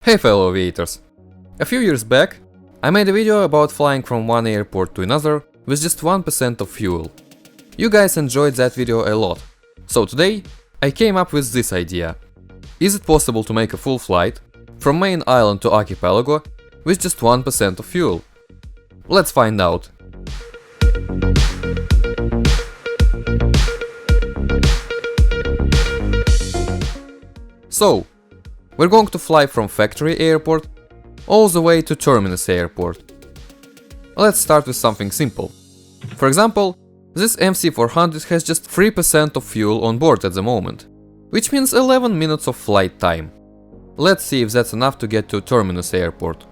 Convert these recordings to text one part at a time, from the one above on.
Hey fellow aviators! A few years back, I made a video about flying from one airport to another with just 1% of fuel. You guys enjoyed that video a lot, so today I came up with this idea. Is it possible to make a full flight from main island to Archipelago with just 1% of fuel? Let's find out. So, we're going to fly from factory airport all the way to terminus airport. Let's start with something simple. For example, this MC400 has just 3% of fuel on board at the moment, which means 11 minutes of flight time. Let's see if that's enough to get to terminus airport.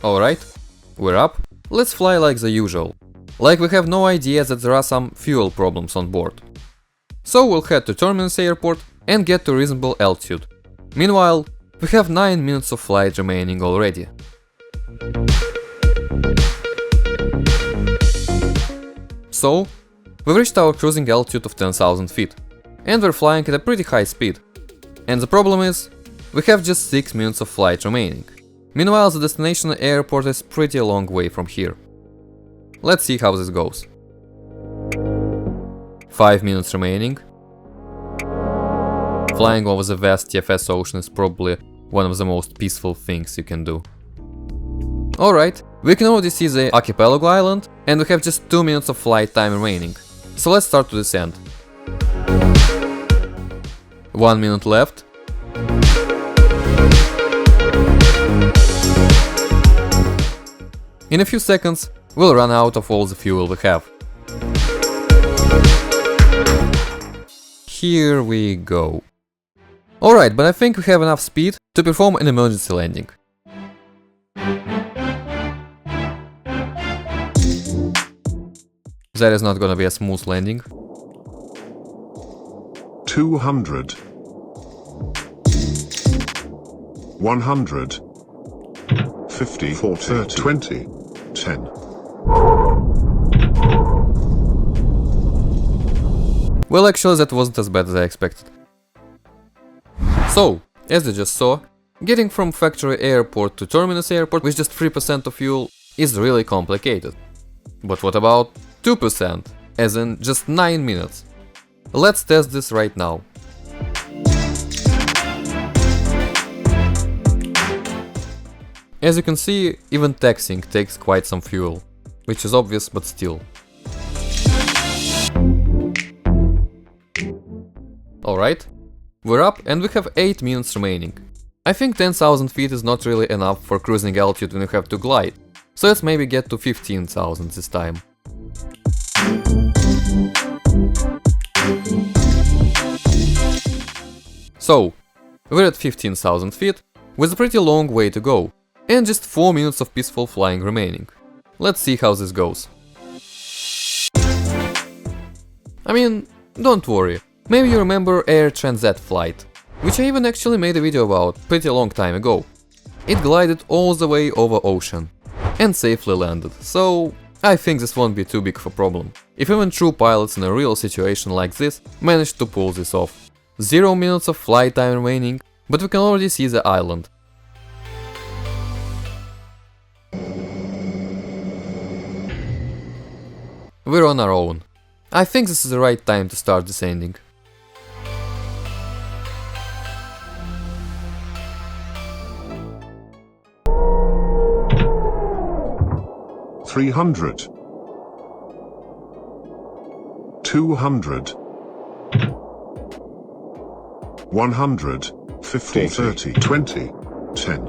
Alright, we're up, let's fly like the usual. Like we have no idea that there are some fuel problems on board. So we'll head to terminus airport and get to reasonable altitude. Meanwhile, we have 9 minutes of flight remaining already. So, we've reached our cruising altitude of 10,000 feet, and we're flying at a pretty high speed. And the problem is, we have just 6 minutes of flight remaining. Meanwhile, the destination airport is pretty a long way from here. Let's see how this goes. 5 minutes remaining. Flying over the vast TFS ocean is probably one of the most peaceful things you can do. Alright, we can already see the Archipelago island, and we have just 2 minutes of flight time remaining. So let's start to descend. 1 minute left. In a few seconds, we'll run out of all the fuel we have. Here we go. Alright, but I think we have enough speed to perform an emergency landing. That is not gonna be a smooth landing. 200 100 50 40 30 20 10. Well, actually that wasn't as bad as I expected. So, as you just saw, getting from factory airport to terminus airport with just 3% of fuel is really complicated. But what about 2%, as in just 9 minutes? Let's test this right now. As you can see, even taxiing takes quite some fuel, which is obvious but still. Alright, we're up and we have 8 minutes remaining. I think 10,000 feet is not really enough for cruising altitude when you have to glide, so let's maybe get to 15,000 this time. So, we're at 15,000 feet, with a pretty long way to go, and just 4 minutes of peaceful flying remaining. Let's see how this goes. I mean, don't worry, maybe you remember Air Transat flight, which I even actually made a video about pretty a long time ago. It glided all the way over ocean, and safely landed, so I think this won't be too big of a problem. If even true pilots in a real situation like this managed to pull this off. 0 minutes of flight time remaining, but we can already see the island. We're on our own. I think this is the right time to start descending. Three hundred 200 100 50 30 20 10.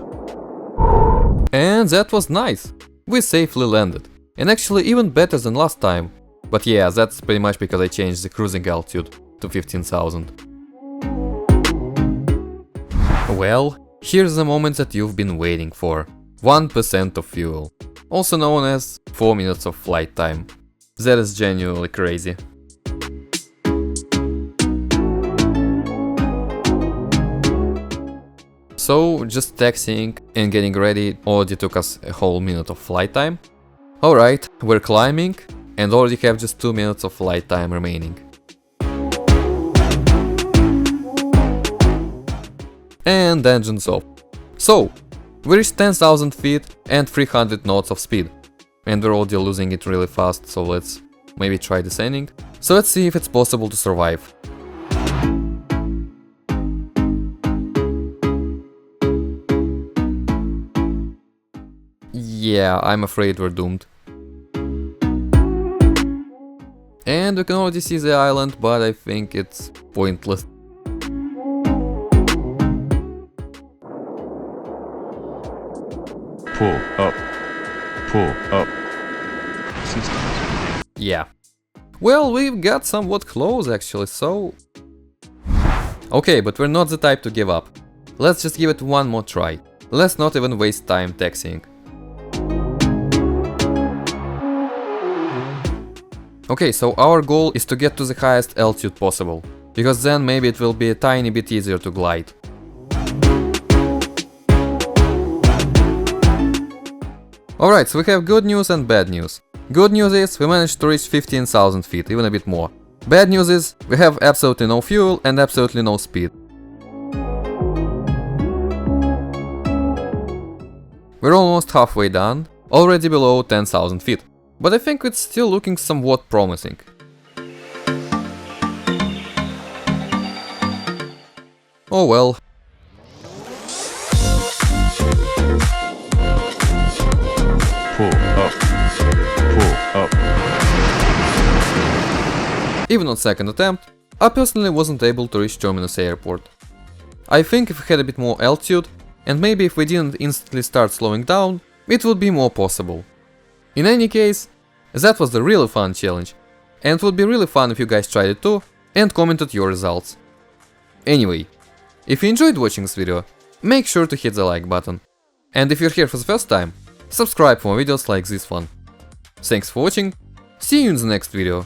And that was nice! We safely landed. And actually even better than last time. But yeah, that's pretty much because I changed the cruising altitude to 15,000. Well, here's the moment that you've been waiting for. 1% of fuel. Also known as 4 minutes of flight time. That is genuinely crazy. So just taxiing and getting ready already took us a whole minute of flight time. Alright, we're climbing and already have just 2 minutes of flight time remaining. And engines off. So, we reached 10,000 feet and 300 knots of speed. And we're already losing it really fast, so let's maybe try descending. So let's see if it's possible to survive. Yeah, I'm afraid we're doomed. And we can already see the island, but I think it's pointless. Pull up. Pull up. Systems. Yeah. Well, we've got somewhat close actually, so... Okay, but we're not the type to give up. Let's just give it one more try. Let's not even waste time taxiing. Okay, so our goal is to get to the highest altitude possible, because then maybe it will be a tiny bit easier to glide. Alright, so we have good news and bad news. Good news is we managed to reach 15,000 feet, even a bit more. Bad news is we have absolutely no fuel and absolutely no speed. We're almost halfway done, already below 10,000 feet. But I think it's still looking somewhat promising. Oh well. Pull up. Pull up. Even on second attempt, I personally wasn't able to reach Terminus Airport. I think if we had a bit more altitude, and maybe if we didn't instantly start slowing down, it would be more possible. In any case, that was the really fun challenge, and it would be really fun if you guys tried it too and commented your results. Anyway, if you enjoyed watching this video, make sure to hit the like button. And if you're here for the first time, subscribe for more videos like this one. Thanks for watching, see you in the next video.